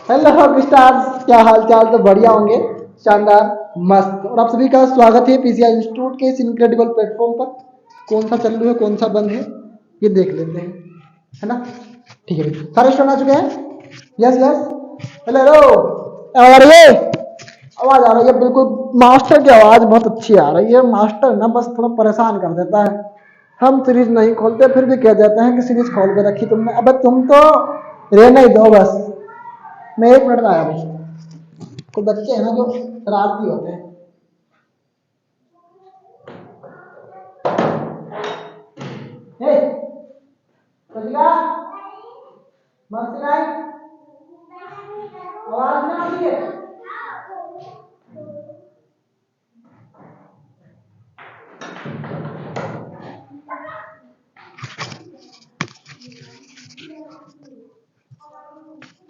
Hello stars, क्या हाल चाल? तो बढ़िया होंगे, शानदार, मस्त। और आप सभी का स्वागत है पीसीआई इंस्टीट्यूट के इस इनक्रेडिबल प्लेटफॉर्म पर। कौन सा चालू है, कौन सा बंद है, ये देख लेते हैं, है ना? ठीक है भाई, सारे स्टूडेंट आ चुके हैं? Yes yes. हेलो हेलो, और ये आवाज आ रही है? बिल्कुल मास्टर की आवाज बहुत अच्छी आ रही है। मास्टर ना बस थोड़ा परेशान कर देता है। हम सीरीज नहीं खोलते, फिर भी कह देते हैं कि सीरीज खोल के रखी तुमने। अबे तुम तो रहने ही दो बस। मैं 1 मिनट में आया भाई। कुछ बच्चे हैं ना जो शरारती होते हैं। हे, बचिका, मस्ती नहीं, आवाज नहीं आती है।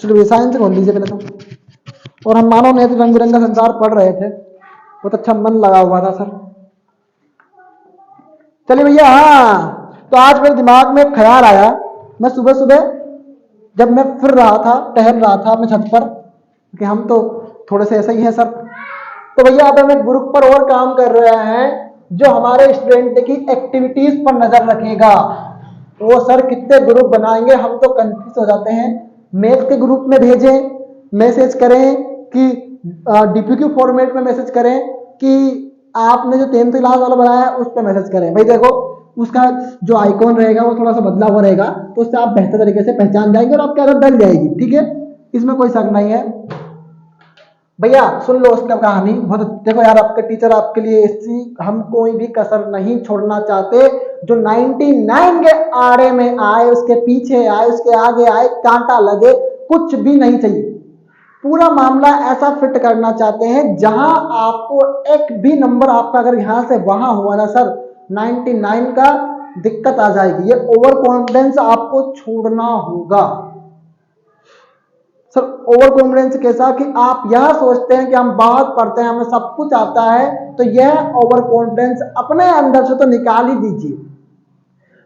चलो साइंस खोल लीजिए पहले तो। और हम मानव नेत्र रंग बिरंगा संसार पढ़ रहे थे, बहुत अच्छा मन लगा हुआ था सर। चलिए भैया, हाँ तो आज मेरे दिमाग में एक ख्याल आया। मैं सुबह सुबह जब मैं फिर रहा था, टहल रहा था अपने छत पर, कि हम तो थोड़े से ऐसे ही हैं सर। तो भैया अब हम एक ग्रुप पर और काम कर रहे हैं जो हमारे स्टूडेंट की एक्टिविटीज पर नजर रखेगा। वो सर कितने ग्रुप बनाएंगे, हम तो कंफ्यूज हो जाते हैं। मैथ के ग्रुप में भेजें, मैसेज करें कि डीपीक्यू फॉर्मेट में मैसेज करें, कि आपने जो 10th क्लास वाला बनाया है उस पर मैसेज करें। भाई देखो, उसका जो आइकॉन रहेगा वो थोड़ा सा बदला हुआ रहेगा, तो उससे आप बेहतर तरीके से पहचान जाएंगे और आपकी आदत डल जाएगी। ठीक है, इसमें कोई शक नहीं है। भैया सुन लो उसका कहानी बहुत। देखो यार, आपके टीचर आपके लिए ऐसी हम कोई भी कसर नहीं छोड़ना चाहते। जो 99 के आड़े में आए, उसके पीछे आए, उसके आगे आए, कांटा लगे, कुछ भी नहीं चाहिए। पूरा मामला ऐसा फिट करना चाहते हैं जहां आपको एक भी नंबर आपका अगर यहां से वहां हुआ ना सर, 99 का दिक्कत आ जाएगी। ये ओवर कॉन्फिडेंस आपको छोड़ना होगा सर। ओवर कॉन्फिडेंस कैसा कि आप यह सोचते हैं कि हम बहुत पढ़ते हैं, हमें सब कुछ आता है, तो यह ओवर कॉन्फिडेंस अपने अंदर से तो निकाल ही दीजिए।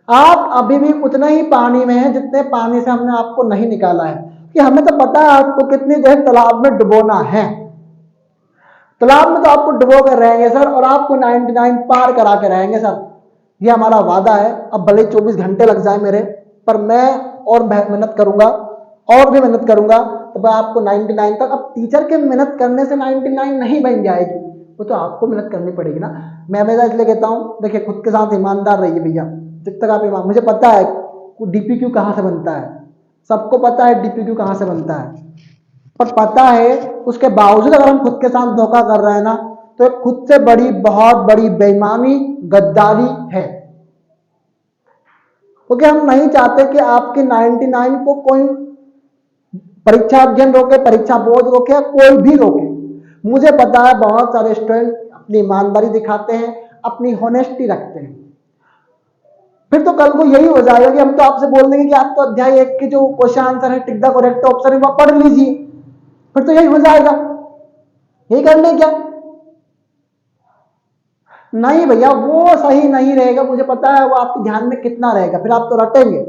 आप अभी भी उतने ही पानी में हैं जितने पानी से हमने आपको नहीं निकाला है। कि हमें तो पता है आपको कितनी देर तालाब में डुबोना है। तालाब में तो आपको डुबो कर रहेंगे सर, और आपको 99 पार करा के रहेंगे सर। ये हमारा वादा है। अब भले 24 घंटे लग जाए मेरे, पर मैं और मेहनत करूंगा, और भी मेहनत करूंगा, तो मैं आपको 99 तक। अब टीचर के मेहनत करने से 99 नहीं बन जाएगी, वो तो आपको मेहनत करनी पड़ेगी ना। मैं हमेशा इसलिए कहता हूँ, देखिए खुद के साथ ईमानदार रहिए भैया। जब तक आप ईमान, मुझे पता है डीपीक्यू कहाँ से बनता है, सबको पता है डीपीक्यू कहाँ से बनता है, पर पता है उसके बावजूद अगर हम खुद के साथ धोखा कर रहे हैं ना, तो खुद से बड़ी, बहुत बड़ी बेईमानी, गद्दारी है। क्योंकि हम नहीं चाहते कि आपके 99 को कोई परीक्षा अध्ययन रोके, परीक्षा बोर्ड रोके, या कोई भी रोके। मुझे पता है बहुत सारे स्टूडेंट अपनी ईमानदारी दिखाते हैं, अपनी होनेस्टी रखते हैं। फिर तो कल को यही हो जाएगा कि हम तो आपसे बोल देंगे कि आप तो अध्याय 1 के जो क्वेश्चन आंसर है, टिक द करेक्ट ऑप्शन है, वह पढ़ लीजिए। फिर तो यही हो जाएगा, यही कर ले क्या? नहीं भैया, वो सही नहीं रहेगा। मुझे पता है वो आपके ध्यान में कितना रहेगा, फिर आप तो रटेंगे।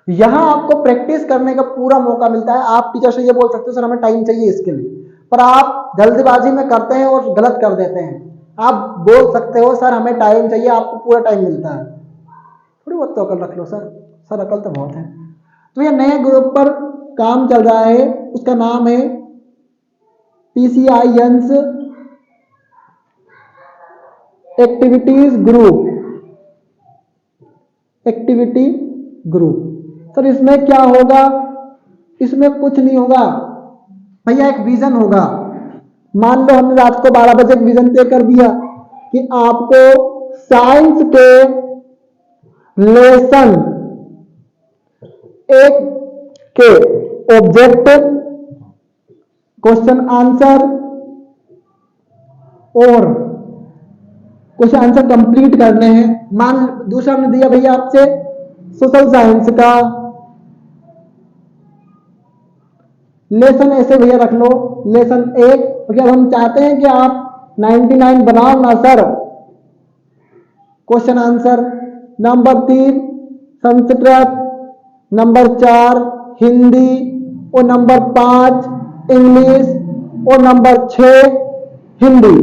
यहां आपको प्रैक्टिस करने का पूरा मौका मिलता है। आप टीचर से ये बोल सकते हो सर हमें टाइम चाहिए इसके लिए, पर आप जल्दबाजी में करते हैं और गलत कर देते हैं। आप बोल सकते हो सर हमें टाइम चाहिए, आपको पूरा टाइम मिलता है। थोड़ी बहुत तो अकल रख लो सर। सर अकल तो बहुत है। तो ये नए ग्रुप पर काम चल रहा है, उसका नाम है पीसीआईएंस activities group. Activity group sir, इसमें क्या होगा? इसमें कुछ नहीं होगा भैया, एक विजन होगा। मान लो हमने रात को 12 बजे एक विजन तय कर दिया कि आपको साइंस के लेसन 1 के ऑब्जेक्ट, क्वेश्चन आंसर और क्वेश्चन आंसर कंप्लीट करने हैं। मान दूसरा हमने दिया भैया आपसे सोशल साइंस का लेसन, ऐसे भैया रख लो लेसन 1, क्योंकि अब हम चाहते हैं कि आप 99 बनाओ ना sir. Question answer number 3 Sanskrit, number 4 Hindi, और नंबर 5 इंग्लिश और नंबर 6 हिंदी।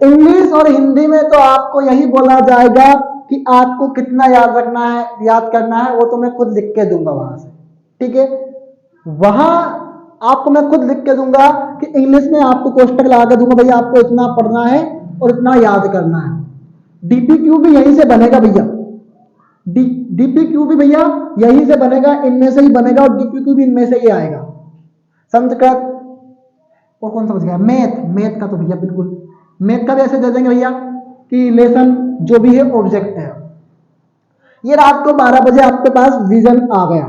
इंग्लिश और हिंदी में तो आपको यही बोला जाएगा कि आपको कितना याद रखना है, याद करना है, वो तो मैं खुद लिख के दूंगा वहां से, ठीक है। वहां आपको मैं खुद लिख के दूंगा कि इंग्लिश में आपको कोष्टक लगा के दूंगा, भैया आपको इतना पढ़ना है और इतना याद करना है। डीपीक्यू भी यहीं से बनेगा भैया, डीपीक्यू भी भैया यहीं से बनेगा, इनमें से ही बनेगा, और डीपीक्यू भी इनमें से ही आएगा। संस्कृत और कौन सा बच गया, मैथ का तो भैया बिल्कुल मैथ का भी ऐसे दे देंगे भैया कि लेसन जो भी है ऑब्जेक्ट है। ये रात को 12 बजे आपके पास विजन आ गया।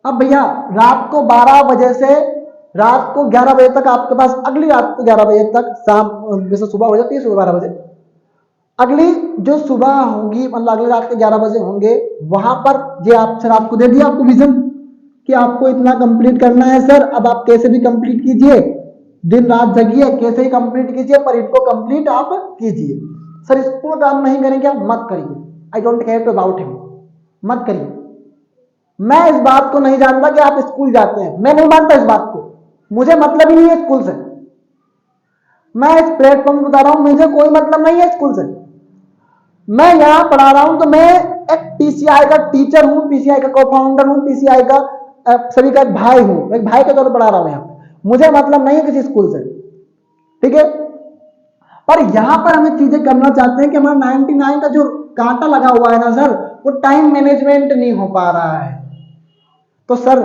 अब भैया रात को 12 बजे से रात को 11 बजे तक आपके पास, अगली रात को 11 बजे तक, शाम जैसे सुबह हो जाती है सुबह 12 बजे, अगली जो सुबह होगी मतलब अगली रात के 11 बजे होंगे, वहां पर ये आप सर आपको दे दिया आपको विजन कि आपको इतना कंप्लीट करना है सर। अब आप कैसे भी कंप्लीट कीजिए, दिन रात जगिए, कैसे ही कंप्लीट कीजिए, पर इनको कंप्लीट आप कीजिए। सर इसको काम नहीं करेंगे, मत करिए, I don't care about him, मत करिए। मैं इस बात को नहीं जानता कि आप स्कूल जाते हैं, मैं नहीं मानता इस बात को, मुझे मतलब ही नहीं है स्कूल से। मैं इस प्लेटफॉर्म बता रहा हूं, मुझे कोई मतलब नहीं है स्कूल से। मैं यहां पढ़ा रहा हूं तो मैं एक पीसीआई का टीचर हूं, पीसीआई का को-फाउंडर हूं, पीसीआई का सभी का एक भाई हूं, एक भाई के तौर पर पढ़ा रहा हूं यहां पे। मुझे मतलब नहीं है किसी स्कूल से, ठीक है। पर यहां पर हमें चीजें करना चाहते हैं कि हमारा 99 का जो कांटा लगा हुआ है ना सर, वो टाइम मैनेजमेंट नहीं हो पा रहा है। तो सर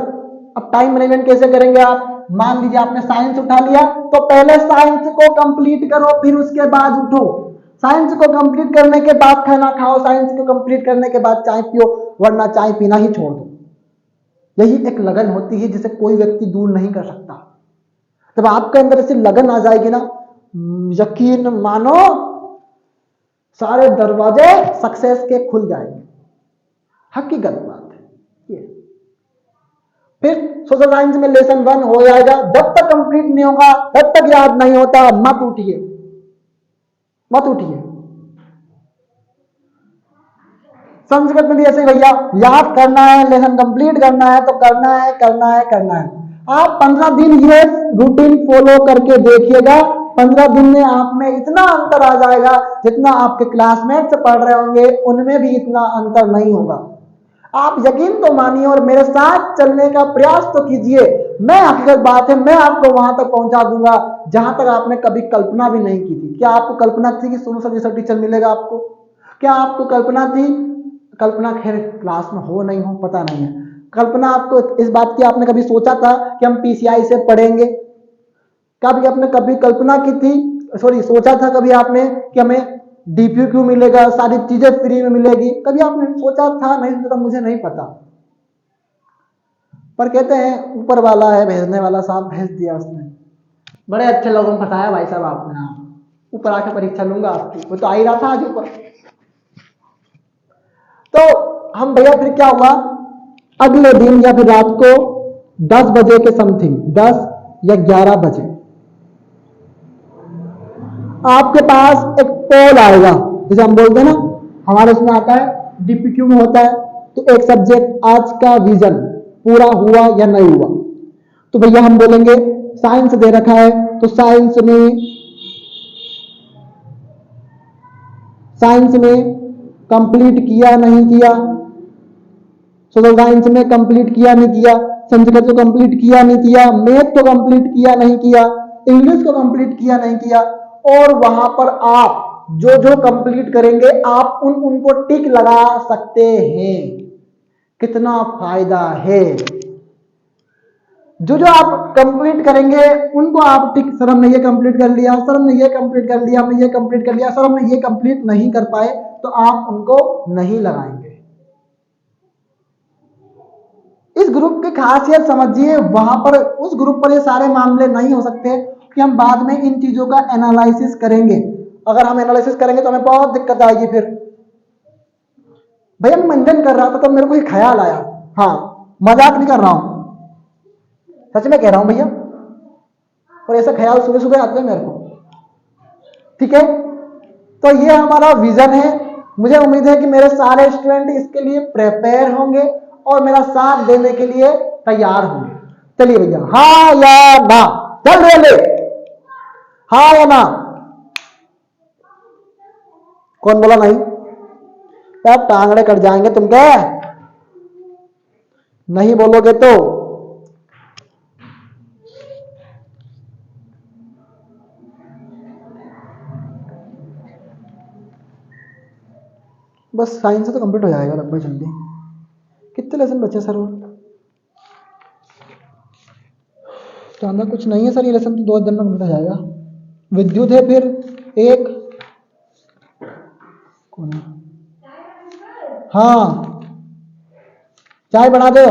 अब टाइम मैनेजमेंट कैसे करेंगे आप? मान लीजिए आपने साइंस उठा लिया, तो पहले साइंस को कंप्लीट करो, फिर उसके बाद उठो। साइंस को कंप्लीट करने के बाद खाना खाओ, साइंस को कंप्लीट करने के बाद चाय पियो, वरना चाय पीना ही छोड़ दो। यही एक लगन होती है जिसे कोई व्यक्ति दूर नहीं कर सकता। जब आपके अंदर ऐसी लगन आ जाएगी ना, यकीन मानो सारे दरवाजे सक्सेस के खुल जाएंगे, हकीकत बात है ये। फिर सोशल साइंस में लेसन 1 हो जाएगा, जब तक कंप्लीट नहीं होगा तब तक याद नहीं होता, मत उठिए, मत उठिए। संस्कृत में भी ऐसे भैया, याद करना है, लेसन कंप्लीट करना है तो करना है, करना है, करना है। आप 15 दिन ये रूटीन फॉलो करके देखिएगा, 15 दिन में आप में इतना अंतर आ जाएगा, जितना आपके क्लासमेट से पढ़ रहे होंगे उनमें भी इतना अंतर नहीं होगा। आप यकीन तो मानिए और मेरे साथ चलने का प्रयास तो कीजिए। मैं हकीकत बात है, मैं आपको वहां तक पहुंचा दूंगा जहां तक आपने कभी कल्पना भी नहीं की थी। क्या आपको कल्पना थी कि सोनू सर जैसा टीचर मिलेगा आपको? क्या आपको कल्पना थी? कल्पना खैर क्लास में हो नहीं हो पता नहीं है। कल्पना आपको इस बात की आपने कभी सोचा था कि हम पीसीआई से पढ़ेंगे? कभी आपने कभी कल्पना की थी, सॉरी सोचा था कभी आपने कि हमें डीपीक्यू मिलेगा, सारी चीजें फ्री में मिलेगी? कभी आपने सोचा था? नहीं सोचा, मुझे नहीं पता। पर कहते हैं ऊपर वाला है भेजने वाला, साहब भेज दिया उसने। बड़े अच्छे लोगों को फंसाया भाई साहब आपने। ऊपर आके परीक्षा लूंगा आपकी, वो तो आ ही रहा था आज ऊपर। तो हम भैया फिर क्या हुआ, अगले दिन या फिर रात को 10 बजे के समथिंग, 10 या 11 बजे आपके पास एक पोल आएगा, जैसे हम बोलते हैं ना, हमारे उसमें आता है डीपीक्यू में होता है, तो एक सब्जेक्ट आज का विजन पूरा हुआ या नहीं हुआ। तो भैया हम बोलेंगे साइंस दे रखा है, तो साइंस में कंप्लीट किया नहीं किया, सोशल साइंस में कंप्लीट किया नहीं किया, संस्कृत को कंप्लीट किया नहीं किया, मैथ को कंप्लीट किया नहीं किया, इंग्लिश को कंप्लीट किया नहीं किया। और वहां पर आप जो जो कंप्लीट करेंगे आप उनको टिक लगा सकते हैं। कितना फायदा है, जो जो आप कंप्लीट करेंगे उनको आप टिक, सर हमने ये कंप्लीट कर लिया, सर हमने ये कंप्लीट कर लिया, हमने ये कंप्लीट कर लिया, सर हमने ये कंप्लीट नहीं कर पाए, तो आप उनको नहीं लगाएंगे। इस ग्रुप की खासियत समझिए, वहां पर उस ग्रुप पर ये सारे मामले नहीं हो सकते कि हम बाद में इन चीजों का एनालिसिस करेंगे। अगर हम एनालिसिस करेंगे तो हमें बहुत दिक्कत आएगी। फिर भैया मैं मंथन कर रहा था तो मेरे को एक ख्याल आया, हाँ मजाक नहीं कर रहा हूं, सच में कह रहा हूं भैया, और ऐसा ख्याल सुबह सुबह आते हैं मेरे को, ठीक है। तो ये हमारा विजन है, मुझे उम्मीद है कि मेरे सारे स्टूडेंट इसके लिए प्रिपेयर होंगे और मेरा साथ देने के लिए तैयार होंगे। चलिए भैया, हाँ या ना, चल रहे, हाँ या ना? कौन बोला नहीं? यार टांगड़े कट जाएंगे तुम क्या, नहीं बोलोगे तो। बस साइंस से तो कंप्लीट हो जाएगा लगभग जल्दी। कितने लेसन बचे सर? और ज्यादा कुछ नहीं है सर, ये लेसन तो 2 दिन में कंप्लीट हो जाएगा। विद्युत है फिर एक, कौन है? हाँ, चाय बना दो।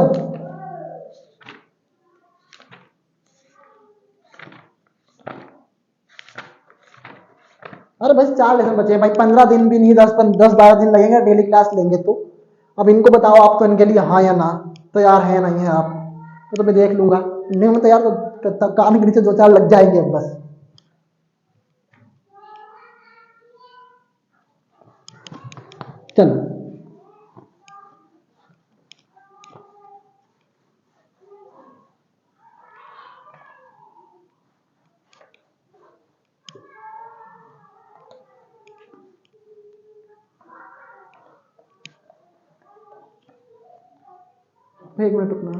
अरे भाई 4 लेसन बचे हैं भाई, 15 दिन भी नहीं, 10-12 दिन लगेंगे डेली क्लास लेंगे तो। अब इनको बताओ आप तो इनके लिए हाँ या ना तैयार है नहीं है आप, तो मैं देख लूंगा। नहीं मैं तैयार तो कान के नीचे 2-4 लग जाएंगे अब बस। चलो एक मिनट रुकना।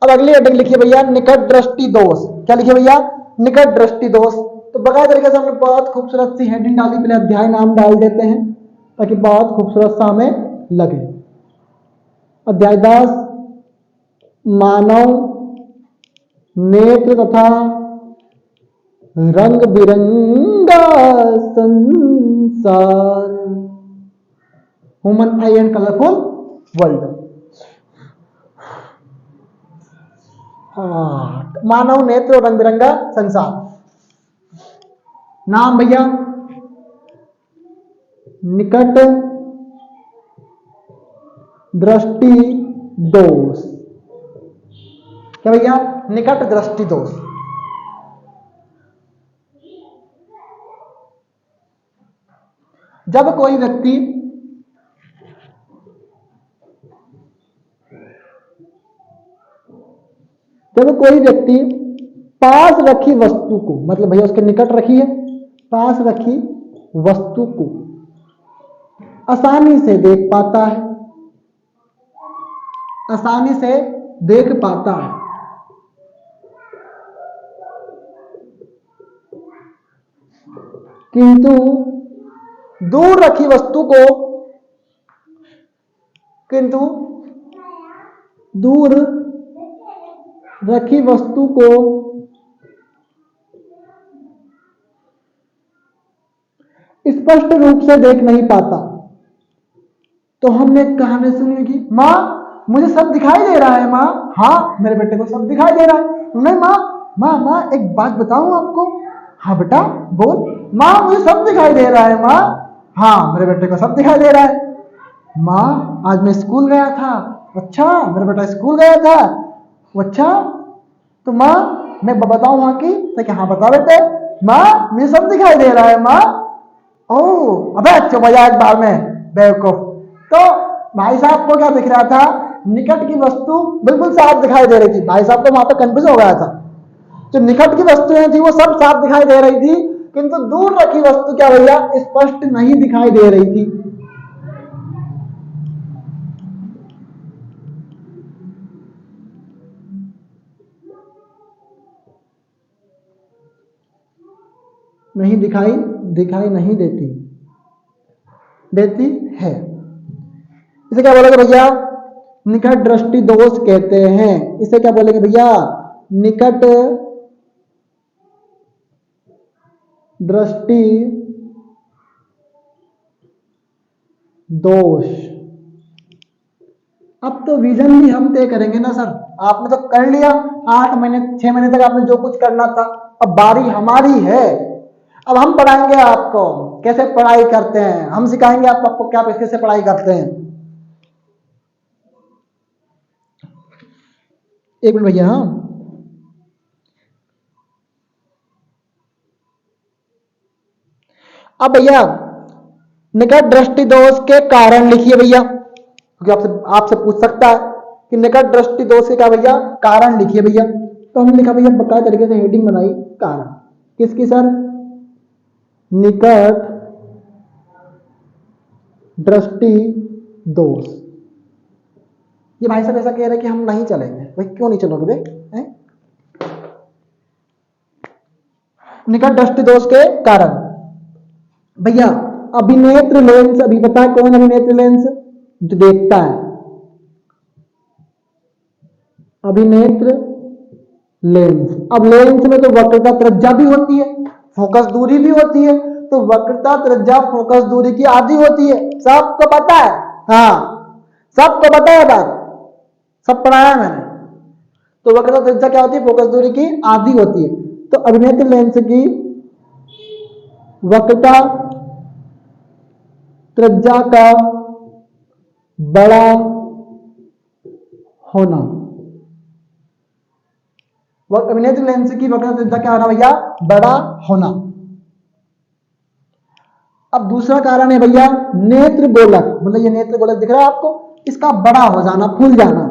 अब अगली हेडिंग लिखिए भैया, निकट दृष्टि दोष। क्या लिखिए भैया? निकट दृष्टि दोष। तो बकाया तरीके से हमने बहुत खूबसूरत सी हेडिंग डाली, पहले अध्याय नाम डाल देते हैं ताकि बहुत खूबसूरत सा हमें लगे। अध्याय 10, मानव नेत्र तथा रंग बिरंगा संसार, human eye and colourful world. मानव नेत्र और रंग बिरंगा संसार। नाम भैया निकट दृष्टि दोष। क्या भैया? निकट दृष्टि दोष। जब कोई व्यक्ति पास रखी वस्तु को, मतलब भैया उसके निकट रखी है, पास रखी वस्तु को आसानी से देख पाता है, आसानी से देख पाता है, किंतु दूर रखी वस्तु को, स्पष्ट रूप से देख नहीं पाता। तो हमने कहानी सुनी कि माँ मुझे सब दिखाई दे रहा है माँ। हाँ मेरे बेटे को सब दिखाई दे रहा है। नहीं माँ एक बात बताऊं आपको। हाँ बेटा बोल। माँ मुझे सब दिखाई दे रहा है माँ। हाँ मेरे बेटे को सब दिखाई दे रहा है। माँ आज मैं स्कूल गया था। अच्छा मेरा बेटा स्कूल गया था। अच्छा तो माँ मैं बताऊं वहां की? तो हाँ बता बेटे। माँ मुझे सब दिखाई दे रहा है माँ। ओह अबे चुप हो जा एक बार में बेवकूफ। तो भाई साहब को क्या दिख रहा था? निकट की वस्तु बिल्कुल साफ दिखाई दे रही थी। भाई साहब को वहां पर कंफ्यूज हो गया था। जो निकट की वस्तुएं थी वो सब साफ दिखाई दे रही थी, किंतु दूर रखी वस्तु क्या भैया स्पष्ट नहीं दिखाई दे रही थी। दिखाई नहीं देती है। इसे क्या बोलेंगे भैया? निकट दृष्टि दोष कहते हैं। इसे क्या बोलेंगे भैया? निकट दृष्टि दोष। अब तो विजन भी हम तय करेंगे ना सर। आपने तो कर लिया 8 महीने 6 महीने तक आपने जो कुछ करना था, अब बारी हमारी है। अब हम पढ़ाएंगे आपको कैसे पढ़ाई करते हैं, हम सिखाएंगे आपको क्या कैसे पढ़ाई करते हैं। एक मिनट भैया। हाँ, अब भैया निकट दृष्टि दोष के कारण लिखिए भैया, क्योंकि आपसे आपसे पूछ सकता है कि निकट दृष्टि दोष के क्या भैया कारण लिखिए भैया। तो हमने लिखा भैया बकाया तरीके से हेडिंग बनाई कारण किसकी सर, निकट दृष्टि दोष। ये भाई साहब ऐसा कह रहे हैं कि हम नहीं चलेंगे, भाई क्यों नहीं चलोगे भाई? निकट दृष्टि दोष के कारण भैया अभिनेत्र लेंस, अभी पता है कौन अभिनेत्र लेंस, जो देखता है, अभिनेत्र लेंस। अब लेंस में तो वक्रता त्रिज्या भी होती है, फोकस दूरी भी होती है, तो वक्रता त्रिज्या फोकस दूरी की आधी होती है, सबको पता है। हाँ सबको पता है बात, सब पढ़ाया मैंने। तो वक्रता त्रिज्या क्या होती है, फोकस दूरी की आधी होती है। तो अभिनेत्र लेंस की वक्रता त्रिज्या का बड़ा होना, अभिनेत्र लेंस की वक्रता त्रिज्या क्या होना भैया, बड़ा होना। अब दूसरा कारण है भैया नेत्र गोलक, मतलब ये नेत्र गोलक दिख रहा है आपको, इसका बड़ा हो जाना, फूल जाना।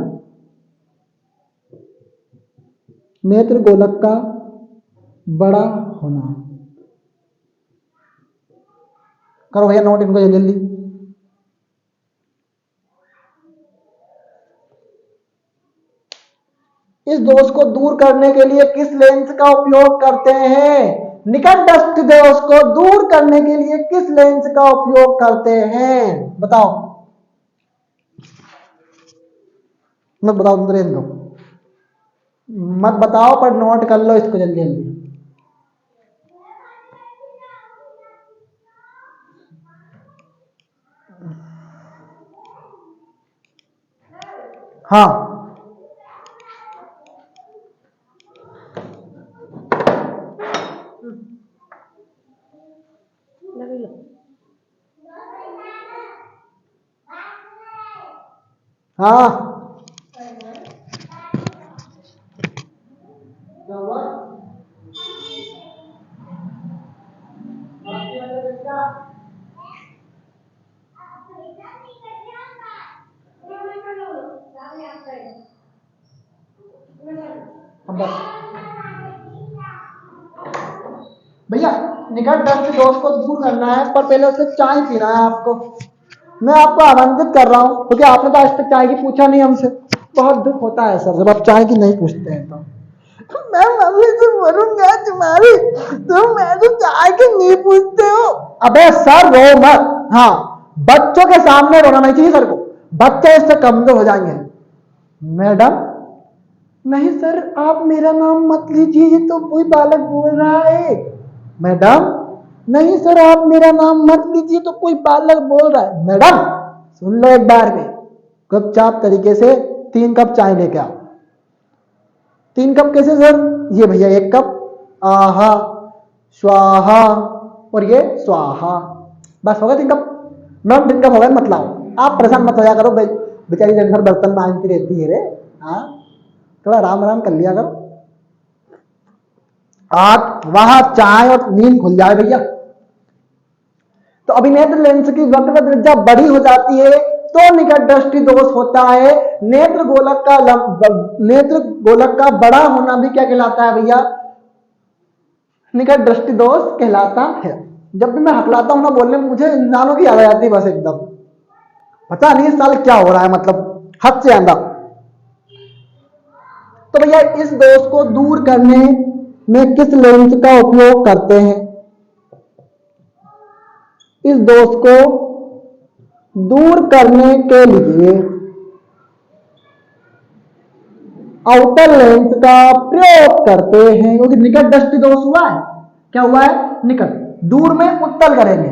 नेत्र गोलक का बड़ा होना। करो भैया नोट इनको जल्दी। इस दोष को दूर करने के लिए किस लेंस का उपयोग करते हैं, निकट दृष्टि दोष को दूर करने के लिए किस लेंस का उपयोग करते हैं, बताओ। मत बताओ तुम दो, मत बताओ पर नोट कर लो इसको जल्दी जल्दी। हाँ हाँ भैया निकट दृष्टि दोष को दूर करना है, पर पहले उससे चाय पीना है आपको। मैं आपको आमंत्रित कर रहा हूं क्योंकि आपने तो आज तक चाय की पूछा नहीं हमसे। बहुत दुख होता है सर जब आप चाय की नहीं पूछते हैं। तो मैं मम्मी से बोलूंगा तुम्हारी, तुम मैं तो चाय की नहीं पूछते हो। अबे सर रो मत। हाँ बच्चों के सामने रोना नहीं चाहिए सर को, बच्चे इससे कमजोर हो जाएंगे। मैडम नहीं सर आप मेरा नाम मत लीजिए, ये तो कोई बालक बोल रहा है। मैडम नहीं सर आप मेरा नाम मत लीजिए, तो कोई बालक बोल रहा है। मैडम सुन लो एक बार में, चुपचाप तरीके से 3 कप चाय लेके आओ। 3 कप कैसे सर, ये भैया 1 कप आहा स्वाहा और ये स्वाहा, बस होगा 3 कप। मैम 3 कप हो गए मत लाओ, आप परेशान मत हो जा करो, बेचारी दिन भर बर्तन मांजती रहती है रे। हाँ थोड़ा राम राम कर लिया करो। आप वहां चाय और नींद खुल जाए भैया। तो अभिनेत्र लेंस की वक्रता त्रिज्या बड़ी हो जाती है तो निकट दृष्टि दोष होता है। नेत्र गोलक का बड़ा होना भी क्या कहलाता है भैया, निकट दृष्टि दोष कहलाता है। जब भी मैं हकलाता हूं ना बोलने में, मुझे इंसानों की याद आ जाती है बस एकदम, पता नहीं इस साल क्या हो रहा है, मतलब हद से ज्यादा। तो भैया इस दोष को दूर करने में किस लेंस का उपयोग करते हैं, इस दोष को दूर करने के लिए अवतल लेंस का प्रयोग करते हैं, क्योंकि निकट दृष्टि दोष हुआ है। क्या हुआ है, निकट, दूर में उत्तल करेंगे,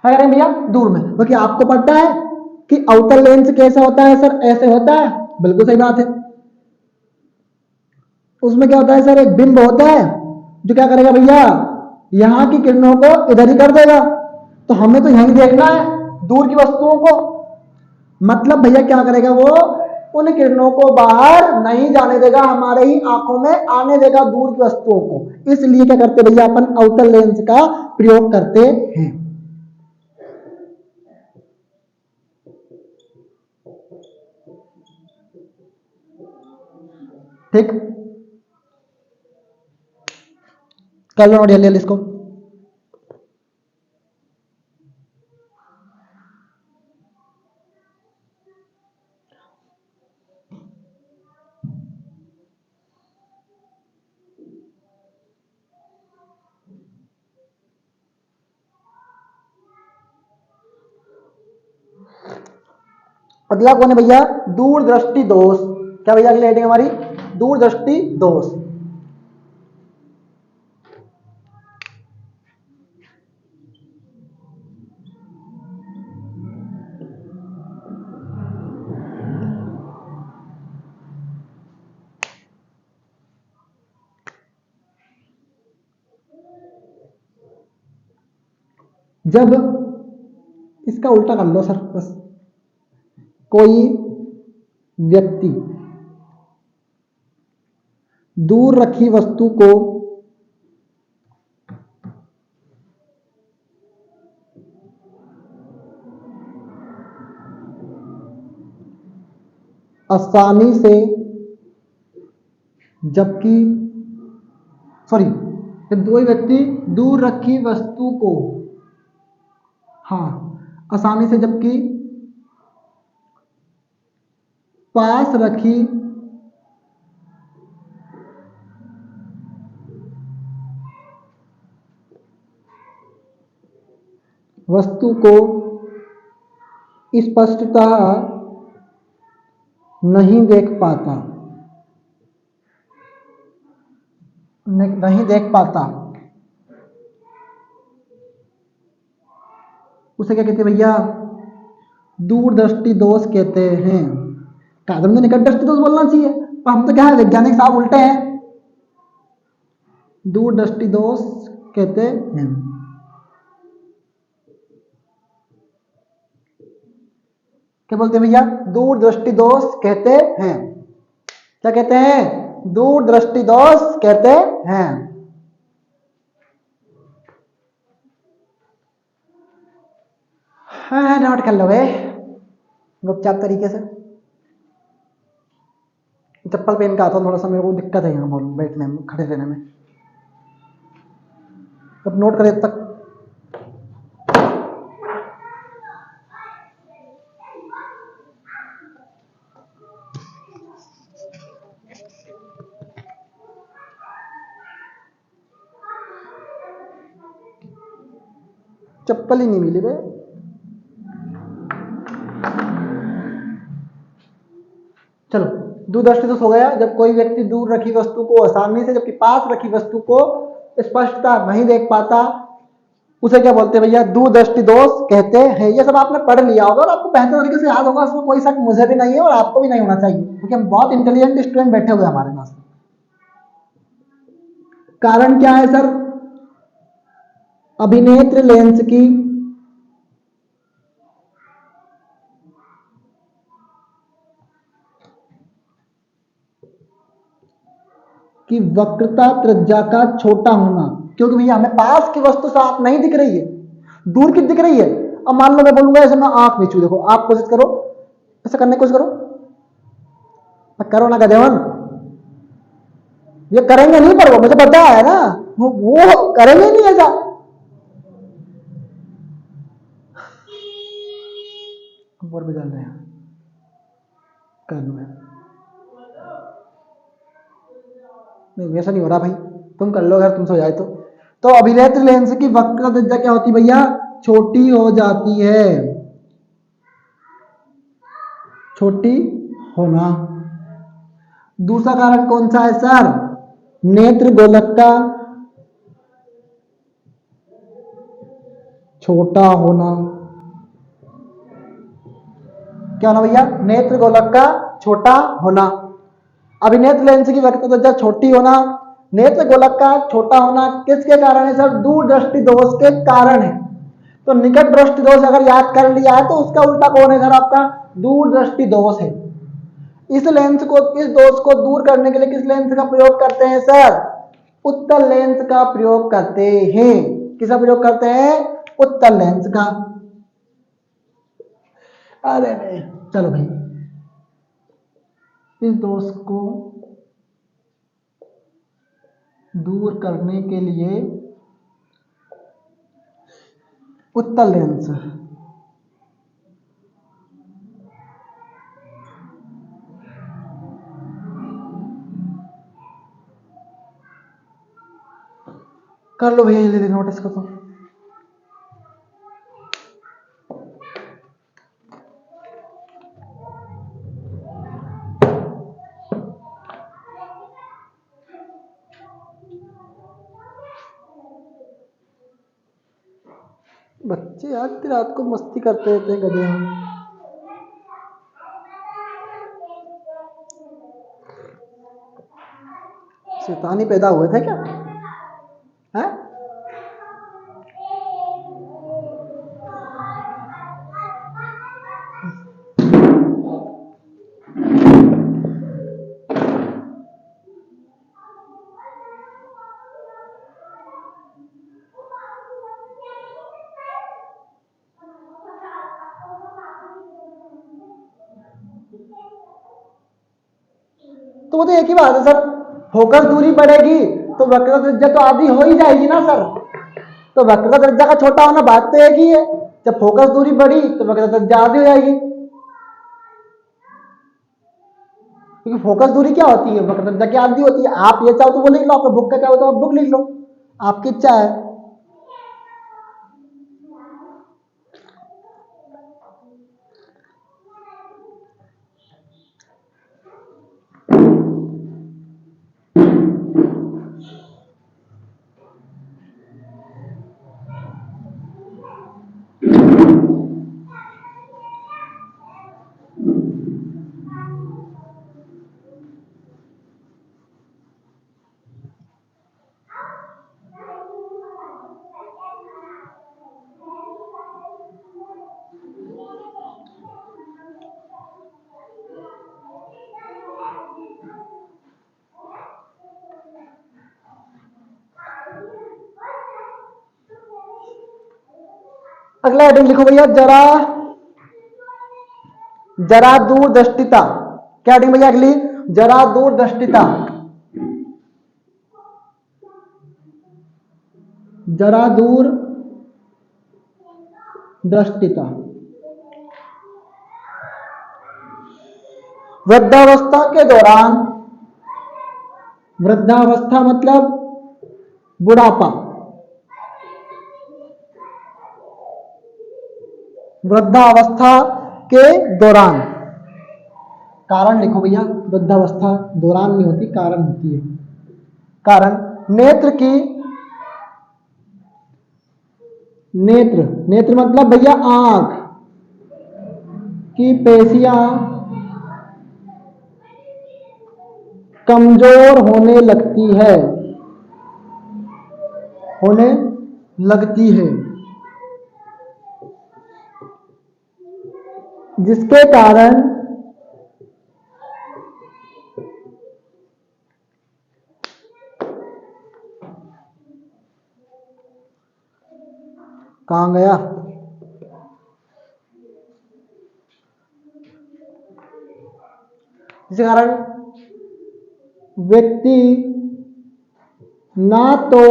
क्या करेंगे भैया दूर में, क्योंकि आपको पता है कि अवतल लेंस कैसा होता है सर, ऐसे होता है, बिल्कुल सही बात है। उसमें क्या होता है सर, एक बिंब होता है जो क्या करेगा भैया, यहां की किरणों को इधर ही कर देगा। तो हमें तो यहीं देखना है दूर की वस्तुओं को, मतलब भैया क्या करेगा वो, उन किरणों को बाहर नहीं जाने देगा, हमारे ही आंखों में आने देगा दूर की वस्तुओं को। इसलिए क्या करते भैया अपन आउटर लेंस का प्रयोग करते हैं। ठीक, कर लो नोट जल्दी इसको। अगला कौन है भैया? दूरदृष्टि दोष। क्या भैया अगली हेडिंग हमारी? दूरदृष्टि दोष। जब इसका उल्टा कर लो सर, बस कोई व्यक्ति दूर रखी वस्तु को आसानी से जबकि जब कोई व्यक्ति दूर रखी वस्तु को आसानी से जबकि पास रखी वस्तु को स्पष्टतः नहीं देख पाता, उसे क्या कहते हैं भैया? दूरदृष्टि दोष कहते हैं। कहा तुमने निकट दृष्टि दोष बोलना चाहिए, पर हम तो क्या है वैज्ञानिक साहब उल्टे हैं। दूरदृष्टि दोष कहते हैं। क्या बोलते हैं भैया? दूरदृष्टि दोष कहते हैं। क्या कहते हैं? दूरदृष्टि दोष कहते हैं। नोट कर लो भाई गुपचाप तरीके से। चप्पल पहन के आता हूँ, थोड़ा सा मेरे को दिक्कत है यहाँ बैठने में, खड़े रहने में। अब नोट करें तब तक। चप्पल ही नहीं मिली बे। चलो, दूरदृष्टि दोष हो गया जब कोई व्यक्ति दूर रखी वस्तु को आसानी से जबकि पास रखी वस्तु को स्पष्टता नहीं देख पाता, उसे क्या बोलते हैं भैया? दूरदृष्टि दोष कहते हैं। ये सब आपने पढ़ लिया होगा और आपको बेहतर तरीके से याद होगा, इसमें कोई शक मुझे भी नहीं है और आपको भी नहीं होना चाहिए, क्योंकि हम बहुत इंटेलिजेंट स्टूडेंट बैठे हुए हमारे पास। कारण क्या है सर? अभिनेत्र लेंस की वक्रता त्रिज्या का छोटा होना। क्योंकि भैया हमें पास की वस्तु साफ नहीं दिख रही है, दूर की दिख रही है। अब मान लो मैं बोलूंगा ऐसे, मैं आंख नीचू, देखो आप कोशिश करो, ऐसा करने की कोशिश करो, करो ना गधेवन, ये करेंगे नहीं, पर वो मुझे पता है ना, वो करेंगे नहीं ऐसा। और भी डाल रहे हैं, कर लो नहीं, वैसा नहीं हो रहा भाई, तुम कर लो अगर तुमसे हो जाए तो अभिनेत्र लेंस की वक्रता त्रिज्या क्या होती भैया? छोटी हो जाती है, छोटी होना। दूसरा कारण कौन सा है सर? नेत्र गोलक का छोटा होना। क्या होना भैया? नेत्र गोलक का छोटा होना। अभिनेत्र लेंस की वक्रता त्रिज्या छोटी होना, नेत्र गोलक का छोटा होना किसके कारण है सर? दूरदृष्टि दोष के कारण है। तो निकट दृष्टि दोष अगर याद कर लिया है तो उसका उल्टा कौन है सर? आपका दूरदृष्टि दोष है। इस लेंस को, इस दोष को दूर करने के लिए किस लेंस का प्रयोग करते हैं सर? उत्तल लेंस का प्रयोग करते हैं। किसका प्रयोग करते हैं? उत्तल लेंस का। अरे चलो भाई, इस दोष को दूर करने के लिए उत्तल लेंस, कर लो भैया जल्दी नोटिस को। तो बच्चे आज रात को मस्ती करते रहते हैं गधे हम। शैतानी पैदा हुए थे क्या? है? तो वो तो एक ही बात है सर, फोकस दूरी बढ़ेगी तो वक्रता त्रिज्या तो आधी हो ही जाएगी ना सर। तो वक्रता त्रिज्या का छोटा होना बात तो एक ही है। जब फोकस दूरी बढ़ी तो वक्रता त्रिज्या आधी हो जाएगी, क्योंकि फोकस दूरी क्या होती है? वक्रता त्रिज्या की आधी होती है। आप ये चाहो तो वो लिख लो, आपका बुक का चाहो तो आप बुक लिख लो, आपकी इच्छा है। अगला हेडिंग लिखो भैया, जरा जरा दूरदर्शिता। क्या हेडिंग भैया अगली? जरा दूरदर्शिता। जरा दूरदर्शिता। वृद्धावस्था के दौरान, वृद्धावस्था मतलब बुढ़ापा, वृद्धावस्था के दौरान। कारण लिखो भैया, वृद्धावस्था दौरान नहीं होती, कारण होती है। कारण नेत्र की, नेत्र, नेत्र मतलब भैया आंख की पेशियां कमजोर होने लगती है, होने लगती है, जिसके कारण कहां गया? जिसके कारण व्यक्ति ना तो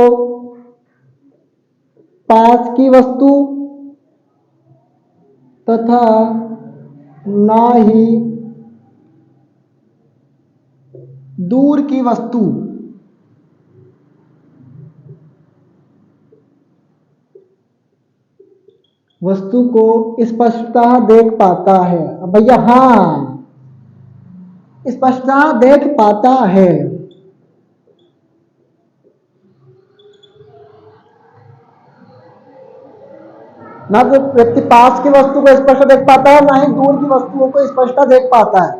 पास की वस्तु तथा ना ही दूर की वस्तु को स्पष्टतः देख पाता है। अब भैया हाँ, स्पष्टतः देख पाता है। ना तो व्यक्ति पास की वस्तु को स्पष्ट देख पाता है, ना ही दूर की वस्तुओं को स्पष्ट देख पाता है।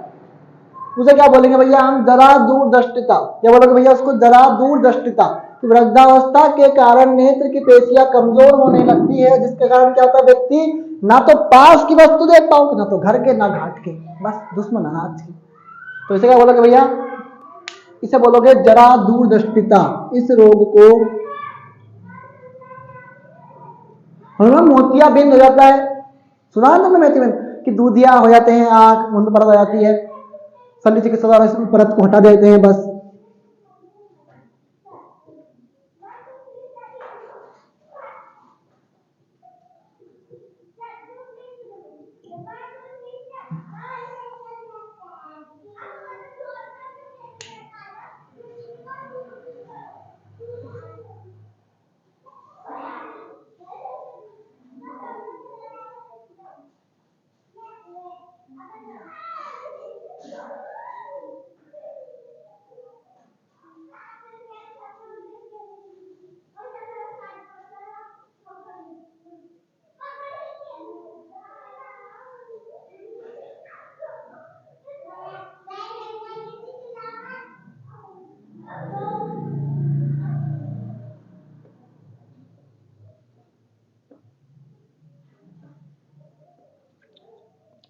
उसे क्या बोलेंगे भैया हम? जरा दूरदर्शिता। क्या बोलोगे भैया उसको? जरा दूरदर्शिता। तो वृद्धावस्था के कारण नेत्र की पेशियां कमजोर होने लगती है, जिसके कारण क्या होता है? व्यक्ति ना तो पास की वस्तु देख पाओगे, ना तो घर के, ना घाट के, बस दुश्मन अनाज के। तो इसे क्या बोलोगे भैया, इसे बोलोगे जरा दूरदृष्टिता। इस रोग को मोतियाबिंद हो जाता है, सुना है तुमने मोतियाबिंद कि दूधिया हो जाते हैं, आंख मुंड परत हो जाती है, शल्य चिकित्सा द्वारा इस परत को हटा देते हैं बस।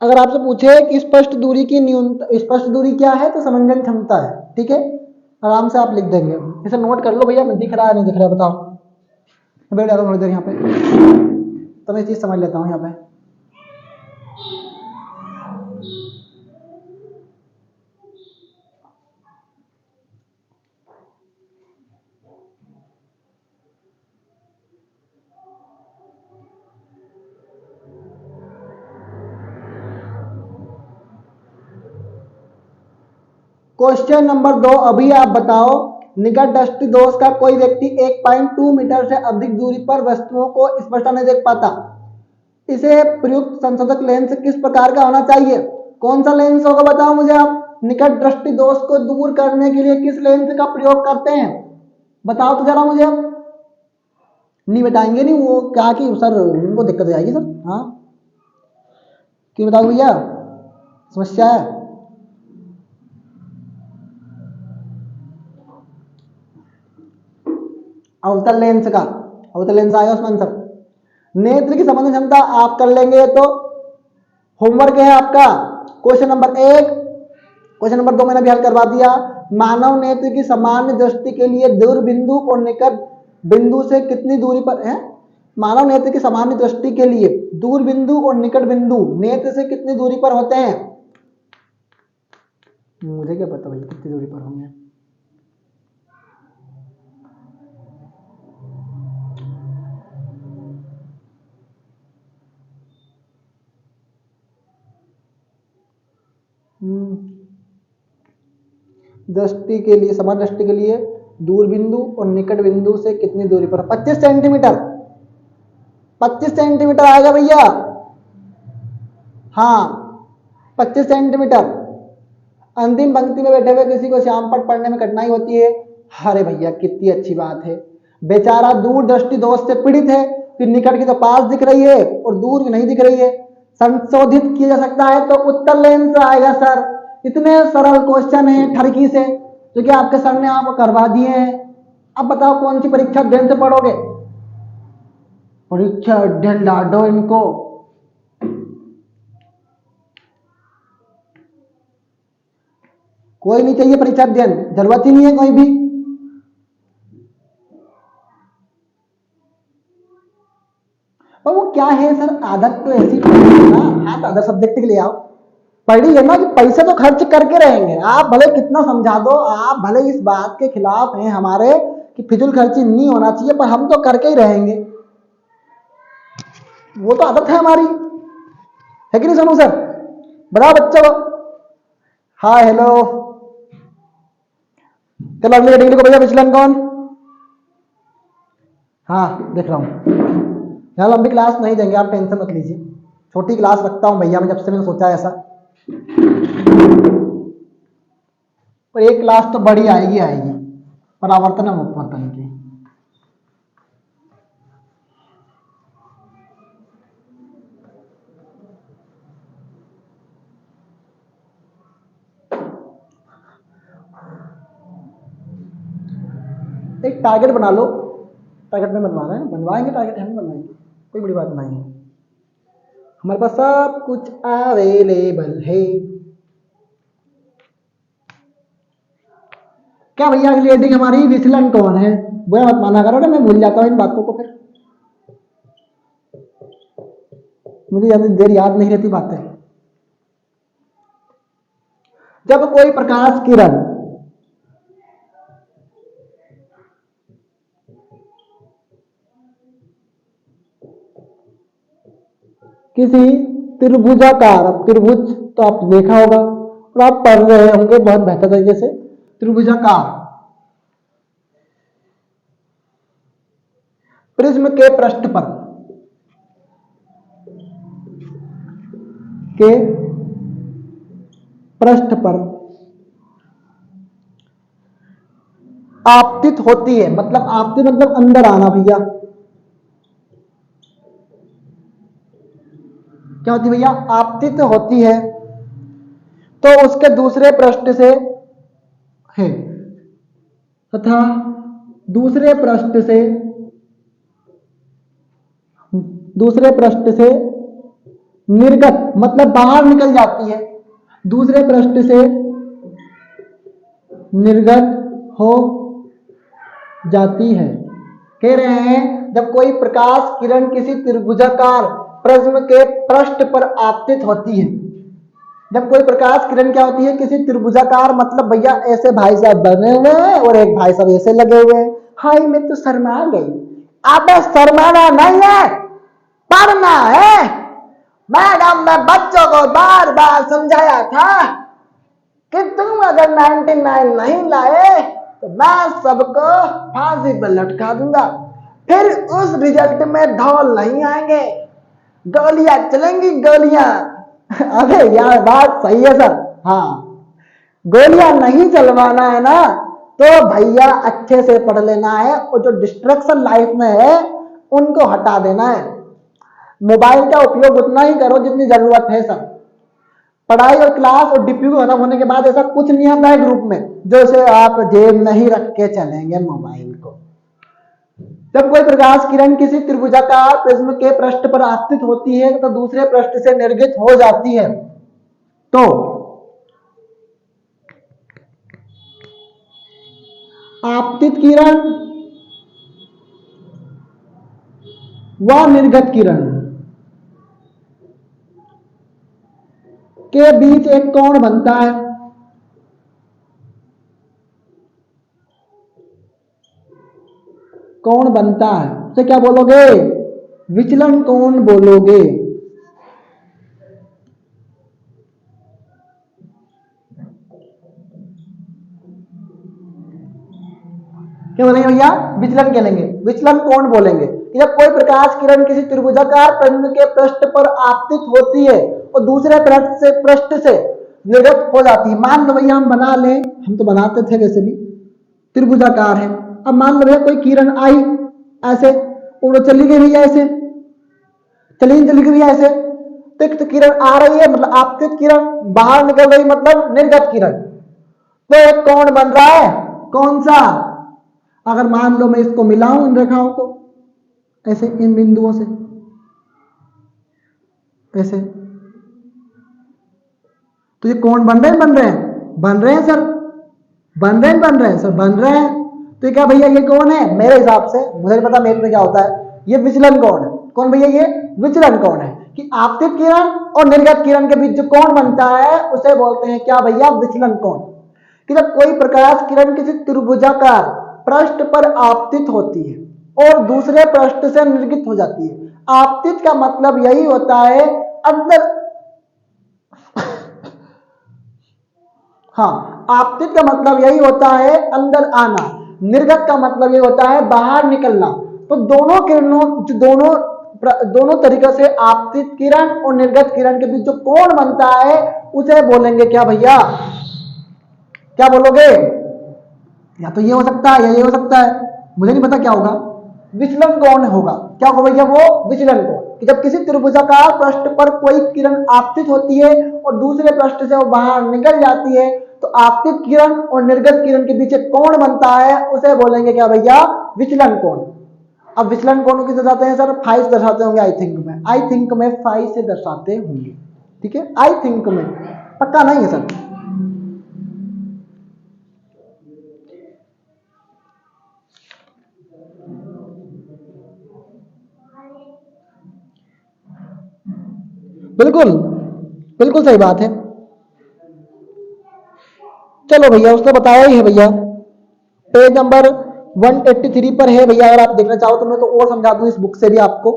अगर आपसे पूछे कि स्पष्ट दूरी की न्यूनतम, स्पष्ट दूरी क्या है, तो समंजन क्षमता है। ठीक है, आराम से आप लिख देंगे, इसे नोट कर लो भैया। दिख रहा है नहीं दिख रहा है बताओ, बैठ जाता हूँ थोड़ी देर यहाँ पे, तो मैं चीज समझ लेता हूँ यहाँ पे। क्वेश्चन नंबर 2, अभी आप बताओ, निकट दृष्टि दोष का कोई व्यक्ति 1.2 मीटर से अधिक दूरी पर वस्तुओं को स्पष्टता नहीं देख पाता। इसे प्रयुक्त संशोधक लेंस किस प्रकार का होना चाहिए? कौन सा लेंस होगा बताओ मुझे आप। निकट दृष्टि दोष को दूर करने के लिए किस लेंस का प्रयोग करते हैं, बताओ तो जरा मुझे। नहीं बताएंगे नहीं, वो क्या कि सर उनको दिक्कत हो जाएगी सर। हाँ क्यों बताओ भैया, समस्या है? अवतल लेंस का, अवतल लेंस आएगा उसमें आंसर। नेत्र की समझ क्षमता आप कर लेंगे, तो होमवर्क है आपका क्वेश्चन नंबर 1। क्वेश्चन नंबर 2 मैंने भी हल करवा दिया। मानव नेत्र की सामान्य दृष्टि के लिए दूर बिंदु और निकट बिंदु से कितनी दूरी पर है? मानव नेत्र की सामान्य दृष्टि के लिए दूर बिंदु और निकट बिंदु नेत्र से कितनी दूरी पर होते हैं? मुझे क्या पता भाई कितनी दूरी पर होंगे। दृष्टि के लिए, समान दृष्टि के लिए दूर बिंदु और निकट बिंदु से कितनी दूरी पर? 25 सेंटीमीटर। 25 सेंटीमीटर आएगा भैया। हाँ 25 सेंटीमीटर। अंतिम पंक्ति में बैठे हुए किसी को श्यामपट्ट पढ़ने में कठिनाई होती है, अरे भैया कितनी अच्छी बात है, बेचारा दूर दृष्टि दोष से पीड़ित है, फिर निकट की तो पास दिख रही है और दूर की नहीं दिख रही है। संशोधित किया जा सकता है तो उत्तर लेंस आएगा सर। इतने सरल क्वेश्चन है ठरकी से, जो कि आपके सर ने आपको करवा दिए हैं। अब बताओ कौन सी परीक्षा अध्ययन से पढ़ोगे? परीक्षा अध्ययन डांटो इनको। कोई नहीं चाहिए परीक्षा अध्ययन, जरूरत ही नहीं है कोई भी। और वो क्या है सर, आदत तो ऐसी ना, आप अदर सब्जेक्ट के लिए आओ, पढ़ी है ना कि पैसे तो खर्च करके रहेंगे। आप भले कितना समझा दो, आप भले इस बात के खिलाफ हैं हमारे कि फिजूल खर्ची नहीं होना चाहिए, पर हम तो करके ही रहेंगे, वो तो आदत है हमारी, है कि नहीं सोनू सर? बताओ बच्चों को। हाँ हेलो, चलो अगली कैटेगरी को भैया, विचलन कौन? हाँ देख रहा हूँ, यहाँ लंबी क्लास नहीं देंगे, आप टेंशन मत लीजिए, छोटी क्लास रखता हूँ भैया मैं, जब से मैंने सोचा ऐसा। पर एक क्लास तो बड़ी आएगी आएगी, परावर्तन और अपवर्तन की। एक टारगेट बना लो, टारगेट में बनवाना है, बनवाएंगे टारगेट, हम बनवाएंगे, कोई बड़ी बात नहीं है, हमारे पास सब कुछ अवेलेबल है। क्या भैया अगली हेडिंग हमारी विचलन कौन है? बुरा मत माना करो ना, मैं भूल जाता हूँ इन बातों को, फिर मुझे ज्यादा देर याद नहीं रहती बातें। जब कोई प्रकाश किरण किसी त्रिभुजाकार, अब त्रिभुज तो आप देखा होगा और आप पढ़ रहे होंगे बहुत बेहतर तरीके से, त्रिभुजाकार प्रिज्म के पृष्ठ पर आपतित होती है, मतलब आपतित मतलब अंदर आना भैया, क्या होती है भैया? आपतित होती है, तो उसके दूसरे पृष्ठ से है तथा दूसरे पृष्ठ से निर्गत मतलब बाहर निकल जाती है, दूसरे पृष्ठ से निर्गत हो जाती है। कह रहे हैं जब कोई प्रकाश किरण किसी त्रिभुजाकार प्रिज्म के पृष्ठ पर आपतित होती है, जब कोई प्रकाश किरण क्या होती है? किसी त्रिभुजाकार, मतलब भैया ऐसे भाई साहब बने हुए हैं और एक भाई साहब ऐसे लगे हुए हैं। हाय मैं तो शर्मा गई। अबे शर्माना नहीं है, पढ़ना है। मैडम ने बच्चों को बार बार समझाया था कि तुम अगर 99 नहीं लाए तो मैं सबको फांसी पर लटका दूंगा, फिर उस रिजल्ट में ढोल नहीं आएंगे, गोलियां चलेंगी गोलियां। अबे यार बात सही है सर, हाँ गोलियां नहीं चलवाना है ना तो भैया अच्छे से पढ़ लेना है, और जो डिस्ट्रैक्शन लाइफ में है उनको हटा देना है। मोबाइल का उपयोग उतना ही करो जितनी जरूरत है सर। पढ़ाई और क्लास और डिप्यू खत्म होने के बाद ऐसा कुछ नहीं आता है ग्रुप में जैसे आप जेब में ही रख के चलेंगे मोबाइल को। जब कोई प्रकाश किरण किसी त्रिभुजाकार प्रिज्म के पृष्ठ पर आपतित होती है तो दूसरे पृष्ठ से निर्गत हो जाती है, तो आपतित किरण व निर्गत किरण के बीच एक कोण बनता है। कोण बनता है तो क्या बोलोगे? विचलन कोण बोलोगे। क्या बोलेंगे भैया? विचलन कहलेंगे, विचलन कोण बोलेंगे कि जब कोई प्रकाश किरण किसी त्रिभुजाकार प्रिज्म के पृष्ठ पर आपतित होती है और दूसरे पृष्ठ से निर्गत हो जाती है। मान लो भैया हम बना लें, हम तो बनाते थे वैसे भी, त्रिभुजाकार है। अब मान लो भैया कोई किरण आई ऐसे और चली गई भैया ऐसे, चली गई भैया ऐसे, तो किरण आ रही है मतलब आपतित किरण, बाहर निकल रही मतलब निर्गत किरण, तो एक कोण बन रहा है। कौन सा? अगर मान लो मैं इसको मिलाऊं इन रेखाओं को ऐसे, इन बिंदुओं से ऐसे, तो ये कोण बन रहे हैं? बन रहे हैं सर, बन रहे हैं सर, बन रहे हैं। तो ये क्या भैया? ये कौन है? मेरे हिसाब से, मुझे नहीं पता मेरे में क्या होता है, ये विचलन कोण है। कौन भैया? ये विचलन कोण है कि आपतित किरण और निर्गत किरण के बीच जो कोण बनता है उसे बोलते हैं क्या भैया? विचलन कोण। कि जब कोई प्रकाश किरण किसी त्रिभुजाकार पृष्ठ पर आपतित होती है और दूसरे पृष्ठ से निर्गत हो जाती है। आपतित का मतलब यही होता है अंदर, हाँ आपतित का मतलब यही होता है अंदर आना, निर्गत का मतलब यही होता है बाहर निकलना। तो दोनों किरणों, दोनों तरीके से आपतित किरण और निर्गत किरण के बीच जो कोण बनता है उसे बोलेंगे क्या भैया? क्या बोलोगे? या तो ये हो सकता है या ये हो सकता है, मुझे नहीं पता क्या होगा। विचलन कोण होगा। क्या होगा भैया? वो विचलन कोण, कि जब किसी त्रिभुजाकार पृष्ठ पर कोई किरण आपतित होती है और दूसरे पृष्ठ से वो बाहर निकल जाती है तो आपतित किरण और निर्गत किरण के बीच एक कोण बनता है, उसे बोलेंगे क्या भैया? विचलन कोण। अब विचलन कोण किसे दर्शाते हैं सर? फाई से दर्शाते होंगे आई थिंक में, आई थिंक में फाई से दर्शाते होंगे, ठीक है, आई थिंक में, पक्का नहीं है सर। बिल्कुल बिल्कुल सही बात है। चलो भैया, उसने बताया ही है भैया, पेज नंबर 183 पर है भैया, अगर आप देखना चाहो तो मैं तो और समझा दूं इस बुक से भी आपको,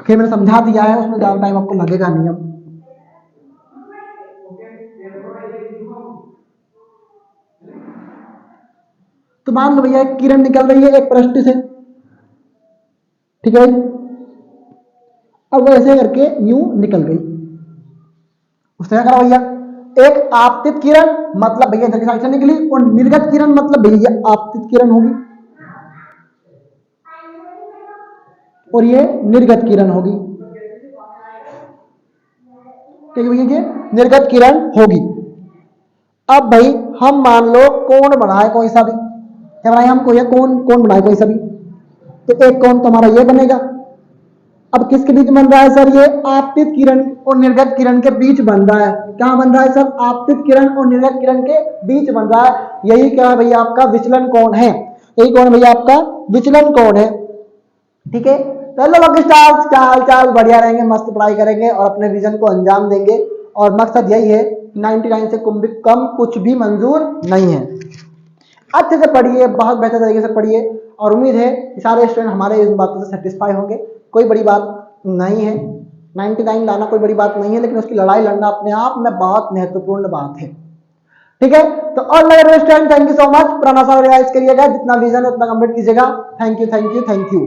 फिर मैंने समझा दिया है, उसमें ज्यादा टाइम आपको लगेगा नहीं। अब तो मान लो भैया, एक किरण निकल रही है एक पृष्ठ से, ठीक है भाई। अब वो ऐसे करके यूं निकल गई। उसने क्या करा भैया, एक आपतित किरण मतलब भैया इधर की साइड से निकली, और निर्गत किरण मतलब भैया आपतित किरण होगी, और ये निर्गत किरण होगी, ठीक है भैया, ये निर्गत किरण होगी। अब भाई हम मान लो कोण बनाए कोई सा भी, क्या बनाए हम, कोई कोण, कोण बनाए कोई सा भी, तो एक कोण तो हमारा ये बनेगा। अब किसके बीच बन रहा है सर, ये आपतित किरण और निर्गत किरण के बीच बन रहा है। क्या बन रहा है सर, आपतित किरण और निर्गत किरण के बीच बन रहा है। यही क्या है भैया, आपका विचलन कोण है। यही कोण भैया आपका विचलन कोण है, ठीक है। चलो लोग स्टार्स, चाल चाल बढ़िया रहेंगे, मस्त पढ़ाई करेंगे और अपने विजन को अंजाम देंगे। और मकसद यही है, 99 से कम कुछ भी मंजूर नहीं है। अच्छे से पढ़िए, बहुत बेहतर तरीके से पढ़िए, और उम्मीद है कि सारे स्टूडेंट हमारे इस बातों से सेटिस्फाई होंगे। कोई बड़ी बात नहीं है, 99 लाना कोई बड़ी बात नहीं है, लेकिन उसकी लड़ाई लड़ना अपने आप में बहुत महत्वपूर्ण बात है, ठीक है। तो और लगे student, thank you so much. पुराना सा रिवाइज करिएगा, जितना विजन है उतना कंप्लीट कीजिएगा। Thank you thank you thank you.